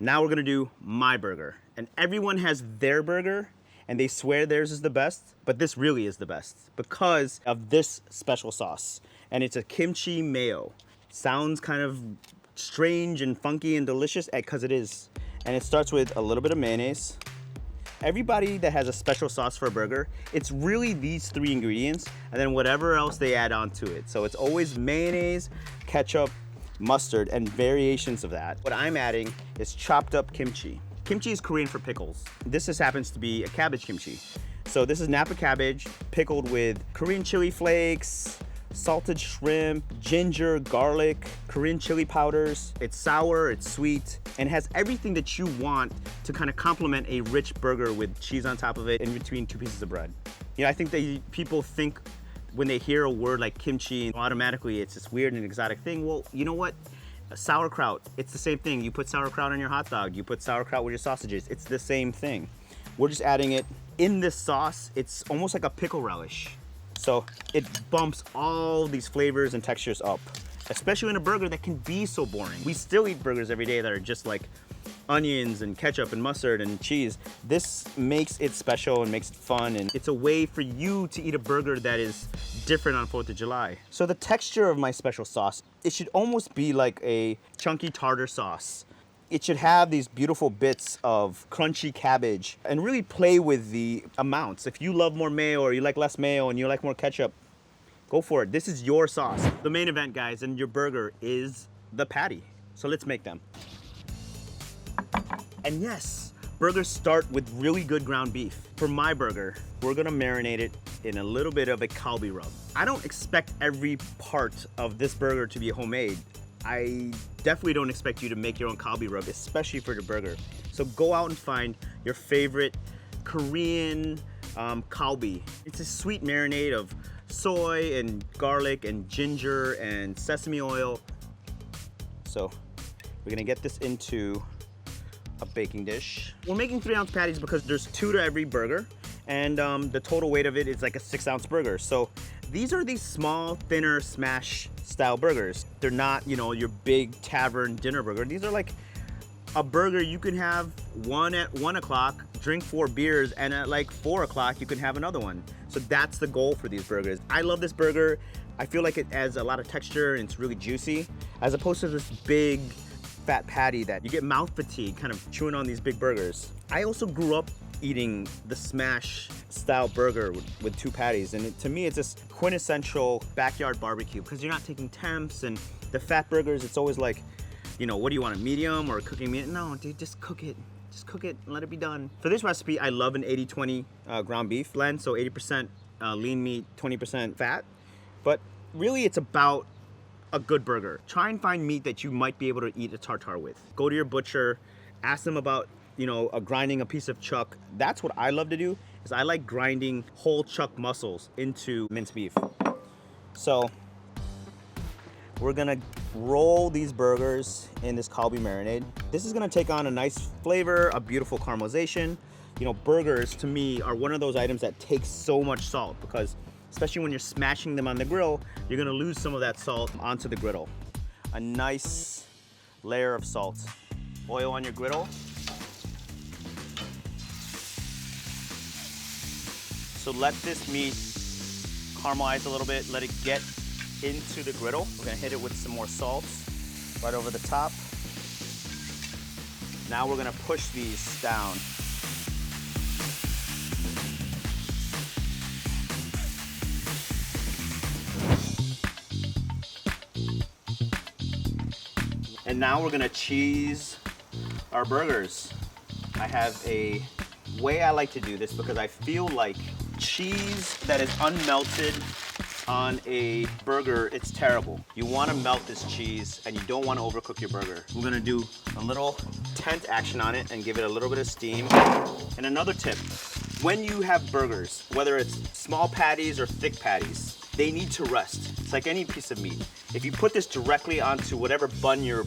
Now we're gonna do my burger. And everyone has their burger and they swear theirs is the best, but this really is the best because of this special sauce. And it's a kimchi mayo. Sounds kind of strange and funky and delicious because it is. And it starts with a little bit of mayonnaise. Everybody that has a special sauce for a burger, it's really these 3 ingredients and then whatever else they add on to it. So it's always mayonnaise, ketchup, mustard, and variations of that. What I'm adding is chopped up kimchi. Kimchi is Korean for pickles. This just happens to be a cabbage kimchi. So this is Napa cabbage pickled with Korean chili flakes, salted shrimp, ginger, garlic, Korean chili powders. It's sour, it's sweet, and has everything that you want to kind of complement a rich burger with cheese on top of it in between 2 pieces of bread. You know, I think that people think when they hear a word like kimchi, automatically it's this weird and exotic thing. Well, you know what? Sauerkraut, it's the same thing. You put sauerkraut on your hot dog, you put sauerkraut with your sausages, it's the same thing. We're just adding it in this sauce. It's almost like a pickle relish. So it bumps all these flavors and textures up, especially in a burger that can be so boring. We still eat burgers every day that are just like onions and ketchup and mustard and cheese. This makes it special and makes it fun, and it's a way for you to eat a burger that is different on 4th of July. So the texture of my special sauce, it should almost be like a chunky tartar sauce. It should have these beautiful bits of crunchy cabbage and really play with the amounts. If you love more mayo or you like less mayo and you like more ketchup, go for it. This is your sauce. The main event, guys, and your burger is the patty. So let's make them. And yes, burgers start with really good ground beef. For my burger, we're gonna marinate it in a little bit of a Galbi rub. I don't expect every part of this burger to be homemade. I definitely don't expect you to make your own Galbi rub, especially for the burger. So go out and find your favorite Korean Galbi. It's a sweet marinade of soy and garlic and ginger and sesame oil. So we're gonna get this into a baking dish. We're making 3-ounce patties because there's 2 to every burger, and the total weight of it is like a 6-ounce burger. So these are these small, thinner, smash style burgers. They're not, you know, your big tavern dinner burger. These are like a burger you can have one at 1 o'clock, drink 4 beers, and at like 4 o'clock you can have another one. So that's the goal for these burgers. I love this burger. I feel like it adds a lot of texture and it's really juicy, as opposed to this big fat patty that you get mouth fatigue kind of chewing on these big burgers. I also grew up eating the smash style burger with 2 patties, and to me it's this quintessential backyard barbecue because you're not taking temps, and the fat burgers, it's always like, you know, what do you want, a medium or a cooking medium? No, dude, just cook it. Just cook it and let it be done. For this recipe, I love an 80-20 ground beef blend, so 80% lean meat, 20% fat. But really it's about a good burger. Try and find meat that you might be able to eat a tartare with. Go to your butcher, ask them about, you know, grinding a piece of chuck. That's what I love to do, is I like grinding whole chuck muscles into minced beef. So we're gonna roll these burgers in this Galbi marinade. This is gonna take on a nice flavor, a beautiful caramelization. You know, burgers to me are one of those items that takes so much salt, because especially when you're smashing them on the grill, you're gonna lose some of that salt onto the griddle. A nice layer of salt. Oil on your griddle. So let this meat caramelize a little bit, let it get into the griddle. We're gonna hit it with some more salt right over the top. Now we're gonna push these down. And now we're gonna cheese our burgers. I have a way I like to do this because I feel like cheese that is unmelted on a burger, it's terrible. You wanna melt this cheese and you don't wanna overcook your burger. We're gonna do a little tent action on it and give it a little bit of steam. And another tip, when you have burgers, whether it's small patties or thick patties, they need to rest. It's like any piece of meat. If you put this directly onto whatever bun you're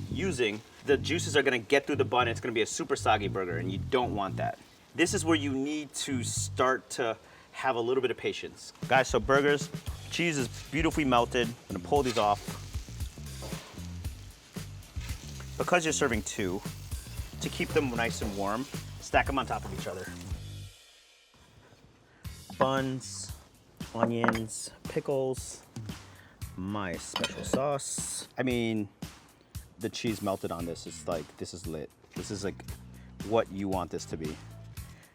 using, the juices are gonna get through the bun and it's gonna be a super soggy burger, and you don't want that. This is where you need to start to have a little bit of patience. Guys, so burgers, cheese is beautifully melted. I'm gonna pull these off. Because you're serving 2, to keep them nice and warm, stack them on top of each other. Buns, onions, pickles, my special sauce. I mean, the cheese melted on this is like, this is lit. This is like what you want this to be.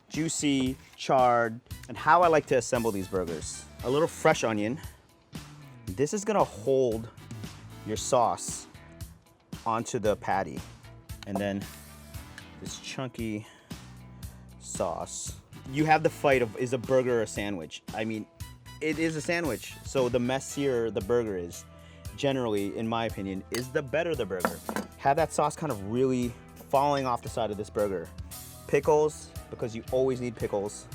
Juicy, charred, and how I like to assemble these burgers. A little fresh onion. This is gonna hold your sauce onto the patty. And then this chunky sauce. You have the fight of, is a burger a sandwich? I mean, it is a sandwich. So the messier the burger is, generally, in my opinion, is the better the burger. Have that sauce kind of really falling off the side of this burger. Pickles, because you always need pickles.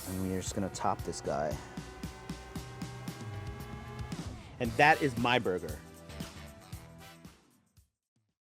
And we're just gonna top this guy. And that is my burger.